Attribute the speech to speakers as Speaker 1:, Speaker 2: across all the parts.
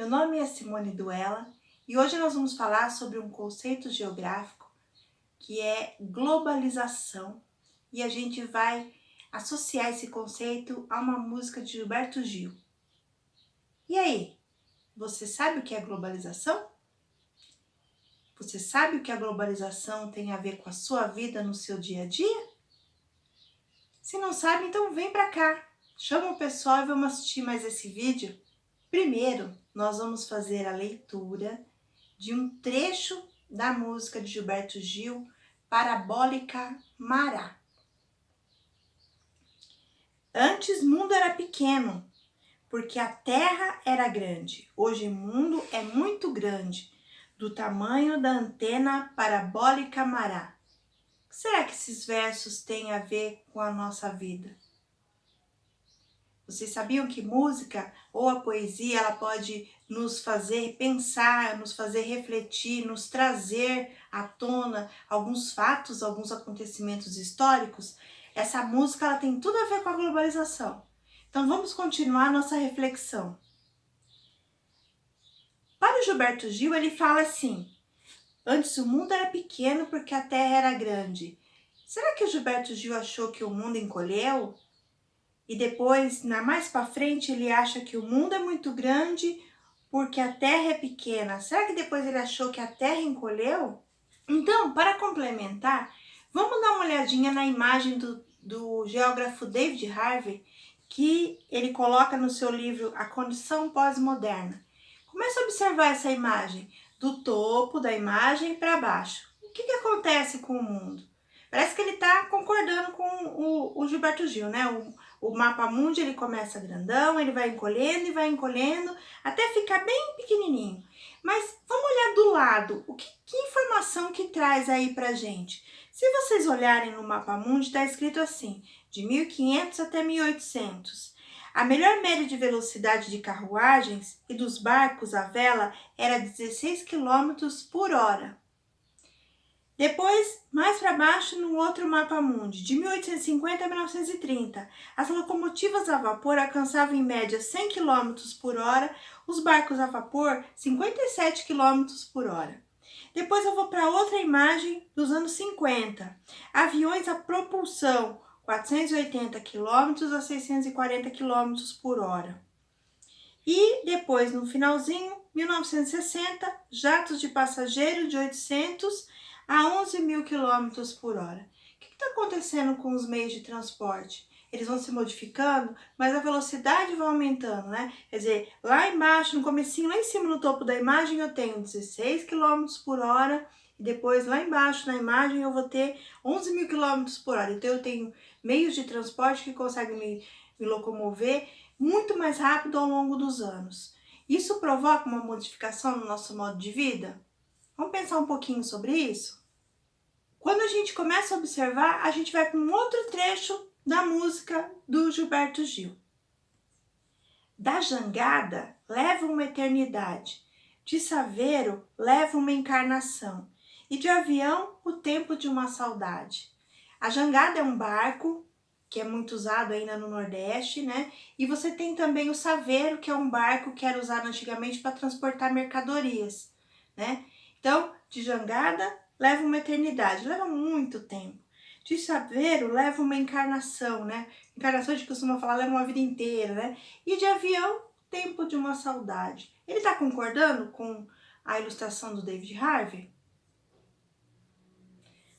Speaker 1: Meu nome é Simone Duella e hoje nós vamos falar sobre um conceito geográfico que é globalização e a gente vai associar esse conceito a uma música de Gilberto Gil. E aí, você sabe o que é globalização? Você sabe o que a globalização tem a ver com a sua vida no seu dia a dia? Se não sabe, então vem pra cá, chama o pessoal e vamos assistir mais esse vídeo. Primeiro, nós vamos fazer a leitura de um trecho da música de Gilberto Gil, Parabólica Mará. Antes mundo era pequeno, porque a terra era grande. Hoje o mundo é muito grande, do tamanho da antena parabólica Mará. O que será que esses versos têm a ver com a nossa vida? Vocês sabiam que música ou a poesia ela pode nos fazer pensar, nos fazer refletir, nos trazer à tona alguns fatos, alguns acontecimentos históricos? Essa música ela tem tudo a ver com a globalização. Então vamos continuar nossa reflexão. Para o Gilberto Gil, ele fala assim: antes o mundo era pequeno porque a terra era grande. Será que o Gilberto Gil achou que o mundo encolheu? E depois, mais para frente, ele acha que o mundo é muito grande porque a terra é pequena. Será que depois ele achou que a terra encolheu? Então, para complementar, vamos dar uma olhadinha na imagem do geógrafo David Harvey, que ele coloca no seu livro A Condição Pós-Moderna. Comece a observar essa imagem, do topo da imagem para baixo. O que acontece com o mundo? Parece que ele está concordando com o Gilberto Gil, né? O mapa mundi ele começa grandão, ele vai encolhendo e vai encolhendo até ficar bem pequenininho. Mas vamos olhar do lado, que informação que traz aí pra gente? Se vocês olharem no mapa mundi, está escrito assim, de 1500 até 1800. A melhor média de velocidade de carruagens e dos barcos à vela era 16 km por hora. Depois, mais para baixo, no outro mapa mundi, de 1850 a 1930, as locomotivas a vapor alcançavam em média 100 km por hora, os barcos a vapor 57 km por hora. Depois eu vou para outra imagem dos anos 50, aviões a propulsão 480 km a 640 km por hora. E depois, no finalzinho, 1960, jatos de passageiro de 800 a 11.000 km por hora. O que está acontecendo com os meios de transporte? Eles vão se modificando, mas a velocidade vai aumentando, né? Quer dizer, lá embaixo, no comecinho, lá em cima no topo da imagem, eu tenho 16 km por hora, e depois lá embaixo na imagem eu vou ter 11.000 km por hora. Então eu tenho meios de transporte que conseguem me locomover muito mais rápido ao longo dos anos. Isso provoca uma modificação no nosso modo de vida? Vamos pensar um pouquinho sobre isso? Quando a gente começa a observar, a gente vai para um outro trecho da música do Gilberto Gil. Da jangada leva uma eternidade, de saveiro leva uma encarnação, e de avião o tempo de uma saudade. A jangada é um barco que é muito usado ainda no Nordeste, né? E você tem também o saveiro, que é um barco que era usado antigamente para transportar mercadorias, né? Então, de jangada leva uma eternidade, leva muito tempo. De saveiro leva uma encarnação, né? Encarnação a gente costuma falar, leva uma vida inteira, né? E de avião, tempo de uma saudade. Ele está concordando com a ilustração do David Harvey?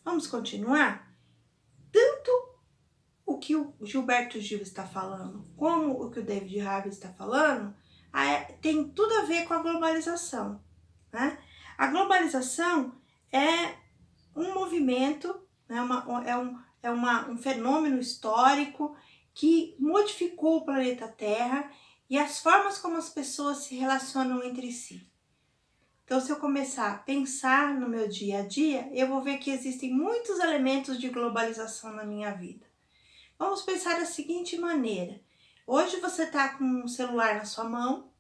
Speaker 1: Vamos continuar? Tanto o que o Gilberto Gil está falando, como o que o David Harvey está falando, tem tudo a ver com a globalização, né? A globalização é um movimento, né? Um fenômeno histórico que modificou o planeta Terra e as formas como as pessoas se relacionam entre si. Então, se eu começar a pensar no meu dia a dia, eu vou ver que existem muitos elementos de globalização na minha vida. Vamos pensar da seguinte maneira. Hoje você está com um celular na sua mão.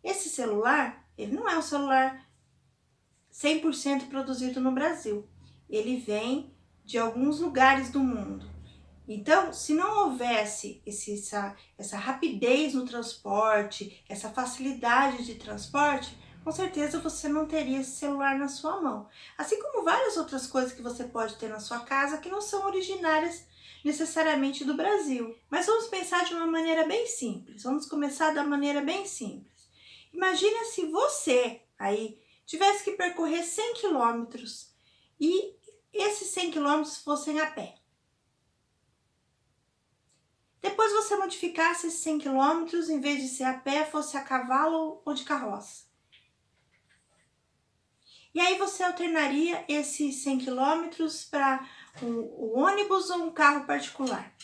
Speaker 1: Esse celular, ele não é um celular 100% produzido no Brasil. Ele vem de alguns lugares do mundo. Então, se não houvesse essa rapidez no transporte, essa facilidade de transporte, com certeza você não teria esse celular na sua mão. Assim como várias outras coisas que você pode ter na sua casa que não são originárias necessariamente do Brasil. Mas vamos pensar de uma maneira bem simples. Vamos começar da maneira bem simples. Imagina se você aí tivesse que percorrer 100 quilômetros e esses 100 quilômetros fossem a pé. Depois você modificasse esses 100 quilômetros, em vez de ser a pé, fosse a cavalo ou de carroça. E aí você alternaria esses 100 quilômetros para o ônibus ou um carro particular.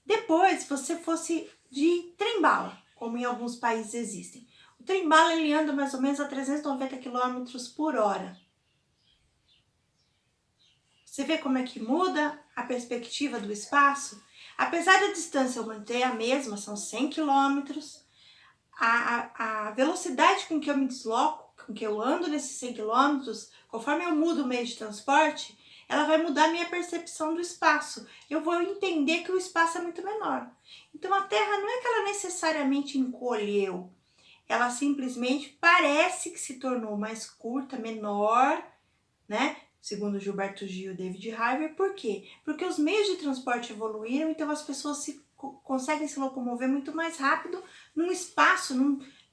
Speaker 1: Depois você fosse de trem-bala, como em alguns países existem. O trem-bala ele anda mais ou menos a 390 quilômetros por hora. Você vê como é que muda a perspectiva do espaço? Apesar da distância manter a mesma, são 100 quilômetros, a velocidade com que eu me desloco, com que eu ando nesses 100 quilômetros, conforme eu mudo o meio de transporte, ela vai mudar a minha percepção do espaço. Eu vou entender que o espaço é muito menor. Então a Terra não é que ela necessariamente encolheu, ela simplesmente parece que se tornou mais curta, menor, né? Segundo Gilberto Gil e David Harvey. Por quê? Porque os meios de transporte evoluíram, então as pessoas conseguem se locomover muito mais rápido num espaço,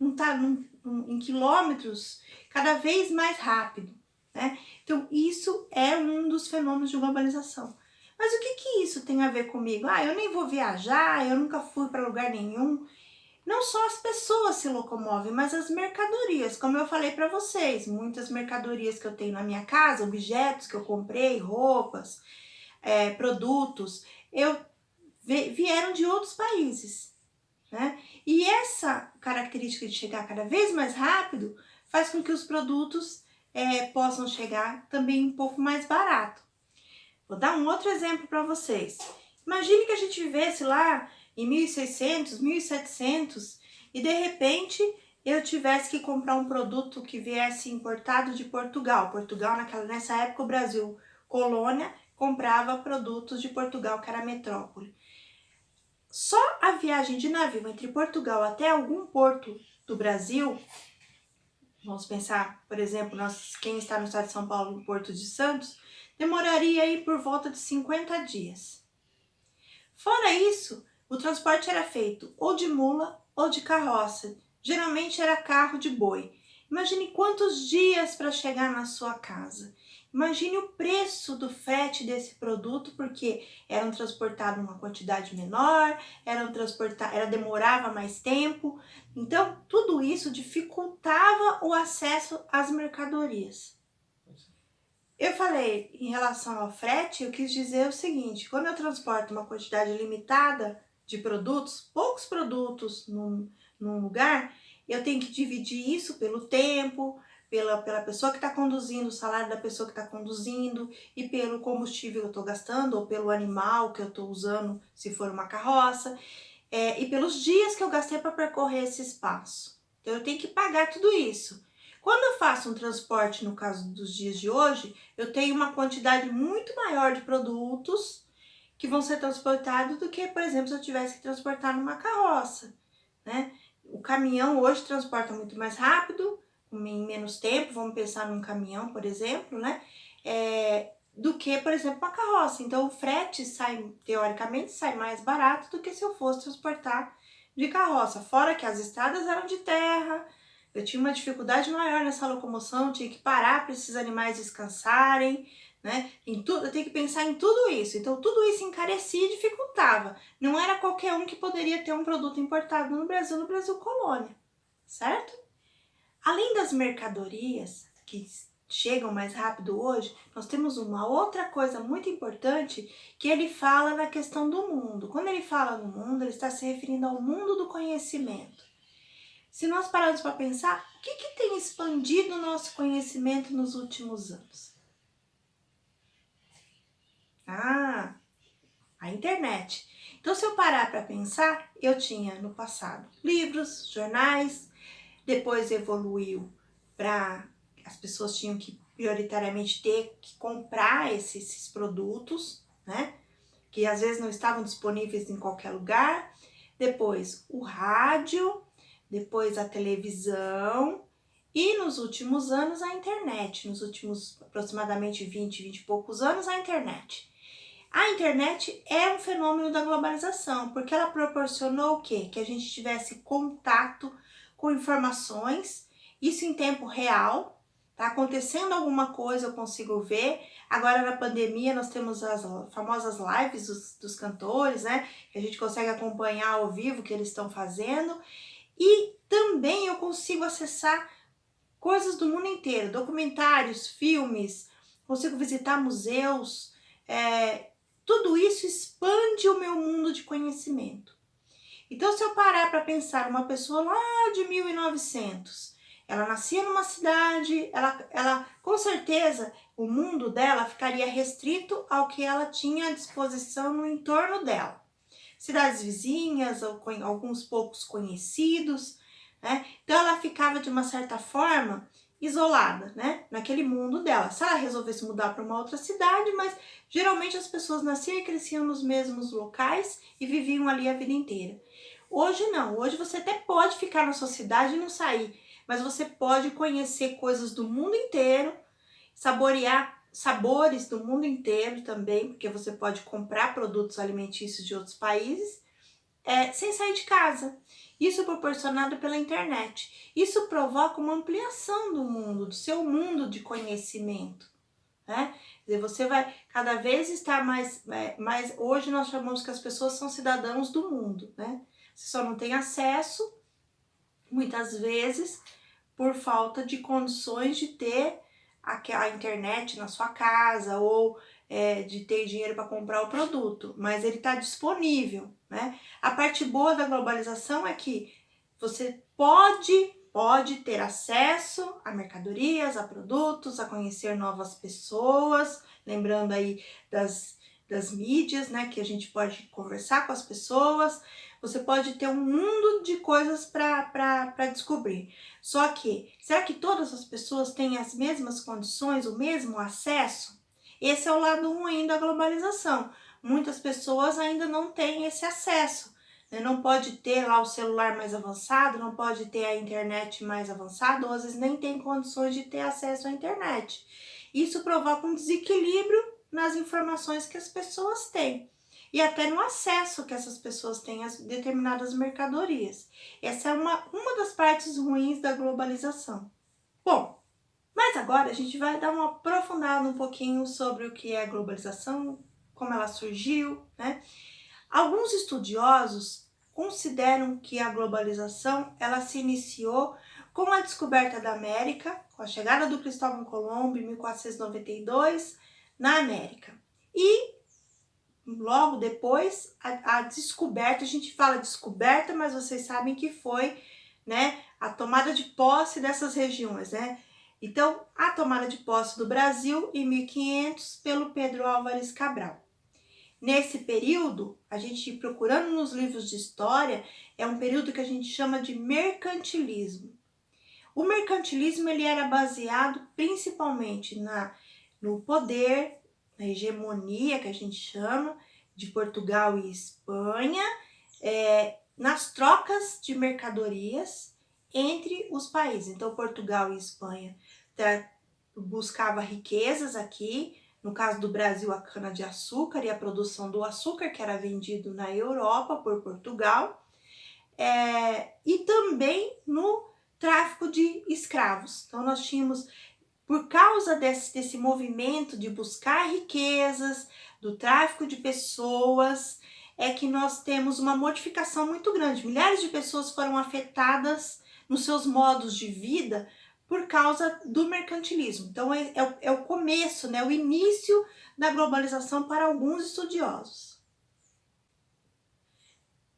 Speaker 1: em quilômetros, cada vez mais rápido, né? Então isso é um dos fenômenos de globalização. Mas o que isso tem a ver comigo? Eu nem vou viajar, eu nunca fui para lugar nenhum. Não só as pessoas se locomovem, mas as mercadorias. Como eu falei para vocês, muitas mercadorias que eu tenho na minha casa, objetos que eu comprei, roupas, produtos, vieram de outros países, né? E essa característica de chegar cada vez mais rápido faz com que os produtos possam chegar também um pouco mais barato. Vou dar um outro exemplo para vocês. Imagine que a gente vivesse lá em 1600, 1700 e de repente eu tivesse que comprar um produto que viesse importado de Portugal. Portugal, nessa época, o Brasil, colônia, comprava produtos de Portugal, que era a metrópole. Só a viagem de navio entre Portugal até algum porto do Brasil, vamos pensar, por exemplo, quem está no estado de São Paulo, no Porto de Santos, demoraria aí por volta de 50 dias. Fora isso, o transporte era feito ou de mula ou de carroça. Geralmente era carro de boi. Imagine quantos dias para chegar na sua casa. Imagine o preço do frete desse produto, porque eram transportados uma quantidade menor, demorava mais tempo. Então, tudo isso dificultava o acesso às mercadorias. Eu falei em relação ao frete, eu quis dizer o seguinte: quando eu transporto uma quantidade limitada de produtos, poucos produtos num lugar, eu tenho que dividir isso pelo tempo, pela pessoa que está conduzindo, o salário da pessoa que está conduzindo e pelo combustível que eu estou gastando ou pelo animal que eu estou usando, se for uma carroça, e pelos dias que eu gastei para percorrer esse espaço. Então eu tenho que pagar tudo isso. Quando eu faço um transporte, no caso dos dias de hoje, eu tenho uma quantidade muito maior de produtos que vão ser transportados do que, por exemplo, se eu tivesse que transportar numa carroça, né? O caminhão hoje transporta muito mais rápido, em menos tempo, vamos pensar num caminhão, por exemplo, né? Do que, por exemplo, uma carroça. Então o frete teoricamente, sai mais barato do que se eu fosse transportar de carroça. Fora que as estradas eram de terra, eu tinha uma dificuldade maior nessa locomoção, tinha que parar para esses animais descansarem, né? Eu tenho que pensar em tudo isso. Então tudo isso encarecia e dificultava. Não era qualquer um que poderia ter um produto importado no Brasil colônia, certo? Além das mercadorias que chegam mais rápido hoje, nós temos uma outra coisa muito importante que ele fala na questão do mundo. Quando ele fala no mundo, ele está se referindo ao mundo do conhecimento. Se nós pararmos para pensar, o que tem expandido o nosso conhecimento nos últimos anos? A internet. Então, se eu parar para pensar, eu tinha no passado livros, jornais, depois evoluiu para as pessoas tinham que prioritariamente ter que comprar esses produtos, né? Que às vezes não estavam disponíveis em qualquer lugar. Depois o rádio, depois a televisão e nos últimos anos a internet, nos últimos aproximadamente 20 e poucos anos a internet. A internet é um fenômeno da globalização, porque ela proporcionou o quê? Que a gente tivesse contato com informações, isso em tempo real, tá acontecendo alguma coisa, eu consigo ver. Agora na pandemia nós temos as famosas lives dos cantores, né? Que a gente consegue acompanhar ao vivo o que eles estão fazendo. E também eu consigo acessar coisas do mundo inteiro, documentários, filmes, consigo visitar museus, tudo isso expande o meu mundo de conhecimento. Então, se eu parar para pensar, uma pessoa lá de 1900, ela nascia numa cidade, ela com certeza, o mundo dela ficaria restrito ao que ela tinha à disposição no entorno dela. Cidades vizinhas, alguns poucos conhecidos, né? Então, ela ficava, de uma certa forma, isolada, né? Naquele mundo dela. Se ela resolvesse mudar para uma outra cidade, mas geralmente as pessoas nasciam e cresciam nos mesmos locais e viviam ali a vida inteira. Hoje não, hoje você até pode ficar na sua cidade e não sair, mas você pode conhecer coisas do mundo inteiro, saborear sabores do mundo inteiro também, porque você pode comprar produtos alimentícios de outros países, sem sair de casa. Isso é proporcionado pela internet. Isso provoca uma ampliação do mundo, do seu mundo de conhecimento, né? Quer dizer, você vai cada vez estar mais... Hoje nós chamamos que as pessoas são cidadãos do mundo, né? Você só não tem acesso, muitas vezes, por falta de condições de ter a internet na sua casa ou de ter dinheiro para comprar o produto, mas ele está disponível, né? A parte boa da globalização é que você pode ter acesso a mercadorias, a produtos, a conhecer novas pessoas, lembrando aí das mídias, né, que a gente pode conversar com as pessoas, você pode ter um mundo de coisas para descobrir. Só que, será que todas as pessoas têm as mesmas condições, o mesmo acesso? Esse é o lado ruim da globalização. Muitas pessoas ainda não têm esse acesso, né? Não pode ter lá o celular mais avançado, não pode ter a internet mais avançada, ou às vezes nem tem condições de ter acesso à internet. Isso provoca um desequilíbrio nas informações que as pessoas têm e até no acesso que essas pessoas têm a determinadas mercadorias. Essa é uma das partes ruins da globalização. Bom, mas agora a gente vai dar uma aprofundada um pouquinho sobre o que é a globalização, como ela surgiu, né? Alguns estudiosos consideram que a globalização ela se iniciou com a descoberta da América, com a chegada do Cristóvão Colombo em 1492 na América. E logo depois, a descoberta, a gente fala descoberta, mas vocês sabem que foi, né, a tomada de posse dessas regiões, né? Então, a tomada de posse do Brasil em 1500 pelo Pedro Álvares Cabral. Nesse período, a gente procurando nos livros de história, é um período que a gente chama de mercantilismo. O mercantilismo ele era baseado principalmente no poder, na hegemonia que a gente chama, de Portugal e Espanha, nas trocas de mercadorias entre os países. Então, Portugal e Espanha buscava riquezas aqui, no caso do Brasil, a cana-de-açúcar e a produção do açúcar, que era vendido na Europa por Portugal, e também no tráfico de escravos. Então, nós tínhamos, por causa desse movimento de buscar riquezas, do tráfico de pessoas, é que nós temos uma modificação muito grande. Milhares de pessoas foram afetadas nos seus modos de vida por causa do mercantilismo. Então, é o começo, né, o início da globalização para alguns estudiosos.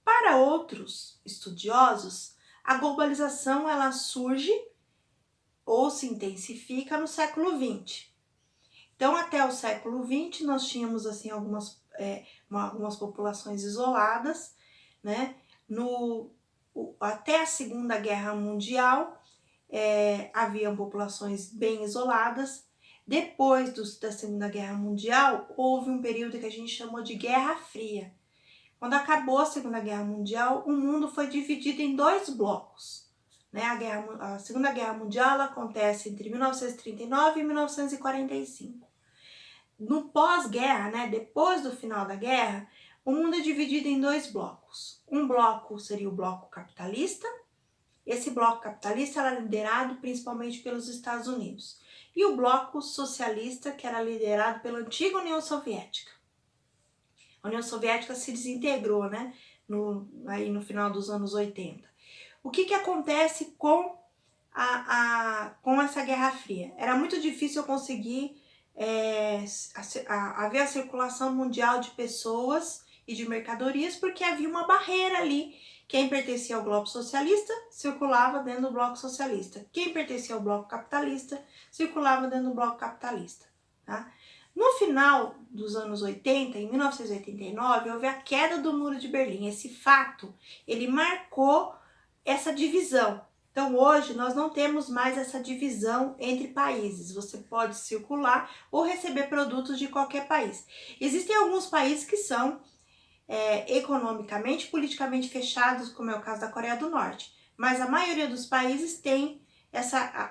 Speaker 1: Para outros estudiosos, a globalização ela surge ou se intensifica no século XX. Então, até o século XX, nós tínhamos assim algumas populações isoladas, né? Até a Segunda Guerra Mundial, haviam populações bem isoladas. Depois da Segunda Guerra Mundial, houve um período que a gente chamou de Guerra Fria. Quando acabou a Segunda Guerra Mundial, o mundo foi dividido em dois blocos. Né? A Segunda Guerra Mundial ela acontece entre 1939 e 1945. No pós-guerra, né, depois do final da guerra, o mundo é dividido em dois blocos. Um bloco seria o bloco capitalista. Esse bloco capitalista era liderado principalmente pelos Estados Unidos. E o bloco socialista, que era liderado pela antiga União Soviética. A União Soviética se desintegrou, né, aí no final dos anos 80. O que acontece com essa Guerra Fria? Era muito difícil eu conseguir haver a circulação mundial de pessoas e de mercadorias, porque havia uma barreira ali. Quem pertencia ao bloco socialista circulava dentro do bloco socialista. Quem pertencia ao bloco capitalista circulava dentro do bloco capitalista. Tá? No final dos anos 80, em 1989, houve a queda do Muro de Berlim. Esse fato, ele marcou essa divisão. Então, hoje, nós não temos mais essa divisão entre países. Você pode circular ou receber produtos de qualquer país. Existem alguns países que são economicamente, politicamente fechados, como é o caso da Coreia do Norte. Mas a maioria dos países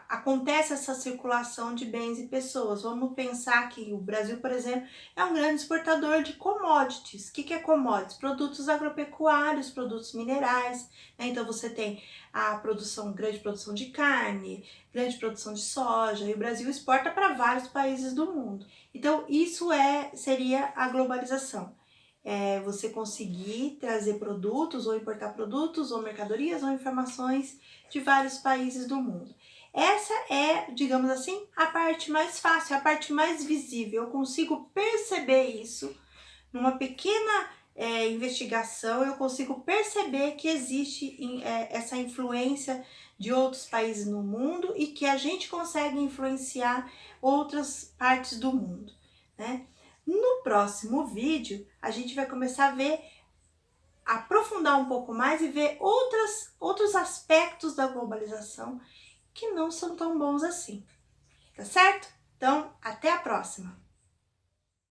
Speaker 1: acontece essa circulação de bens e pessoas. Vamos pensar que o Brasil, por exemplo, é um grande exportador de commodities. O que é commodities? Produtos agropecuários, produtos minerais. Né? Então você tem a grande produção de carne, grande produção de soja, e o Brasil exporta para vários países do mundo. Então isso seria a globalização. Você conseguir trazer produtos ou importar produtos ou mercadorias ou informações de vários países do mundo. Essa é, digamos assim, a parte mais fácil, a parte mais visível. Eu consigo perceber isso numa pequena investigação, eu consigo perceber que existe essa influência de outros países no mundo e que a gente consegue influenciar outras partes do mundo, né? No próximo vídeo, a gente vai começar a aprofundar um pouco mais e ver outros aspectos da globalização que não são tão bons assim, tá certo? Então, até a próxima!